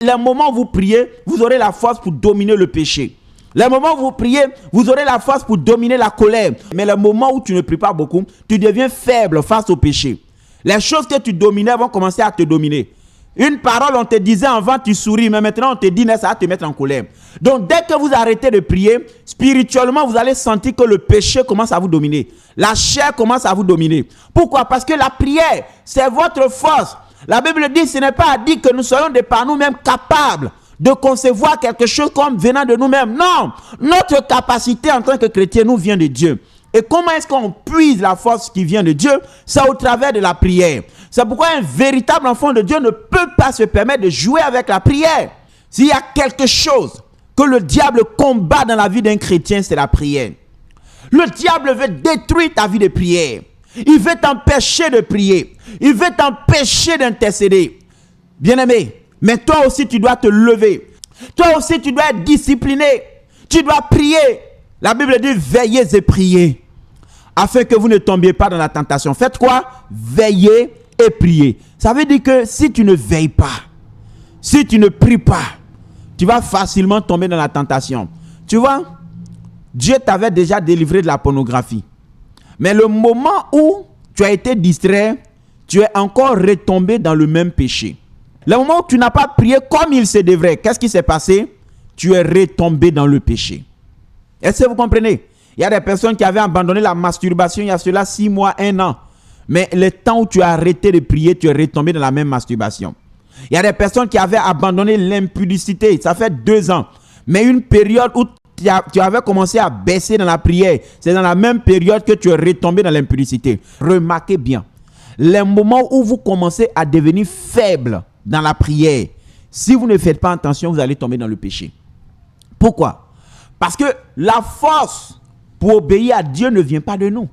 Les moments où vous priez, vous aurez la force pour dominer le péché. Les moments où vous priez, vous aurez la force pour dominer la colère. Mais les moments où tu ne pries pas beaucoup, tu deviens faible face au péché. Les choses que tu dominais vont commencer à te dominer. Une parole, on te disait avant, tu souris, mais maintenant on te dit, ça va te mettre en colère. Donc dès que vous arrêtez de prier, spirituellement, vous allez sentir que le péché commence à vous dominer. La chair commence à vous dominer. Pourquoi? Parce que la prière, c'est votre force. La Bible dit, ce n'est pas à dire que nous soyons de par nous-mêmes capables de concevoir quelque chose comme venant de nous-mêmes. Non, notre capacité en tant que chrétien nous vient de Dieu. Et comment est-ce qu'on puise la force qui vient de Dieu? C'est au travers de la prière. C'est pourquoi un véritable enfant de Dieu ne peut pas se permettre de jouer avec la prière. S'il y a quelque chose que le diable combat dans la vie d'un chrétien, c'est la prière. Le diable veut détruire ta vie de prière. Il veut t'empêcher de prier. Il veut t'empêcher d'intercéder. Bien-aimé, mais toi aussi tu dois te lever. Toi aussi tu dois être discipliné. Tu dois prier. La Bible dit veillez et priez afin que vous ne tombiez pas dans la tentation. Faites quoi? Veillez et priez. Ça veut dire que si tu ne veilles pas, si tu ne pries pas, tu vas facilement tomber dans la tentation. Tu vois, Dieu t'avait déjà délivré de la pornographie. Mais le moment où tu as été distrait, tu es encore retombé dans le même péché. Le moment où tu n'as pas prié comme il se devrait, qu'est-ce qui s'est passé? Tu es retombé dans le péché. Est-ce que vous comprenez? Il y a des personnes qui avaient abandonné la masturbation il y a cela 6 mois, 1 an. Mais le temps où tu as arrêté de prier, tu es retombé dans la même masturbation. Il y a des personnes qui avaient abandonné l'impudicité, ça fait 2 ans. Mais une période où tu avais commencé à baisser dans la prière, c'est dans la même période que tu es retombé dans l'impudicité. Remarquez bien, les moments où vous commencez à devenir faible dans la prière, si vous ne faites pas attention, vous allez tomber dans le péché. Pourquoi? Parce que la force pour obéir à Dieu ne vient pas de nous.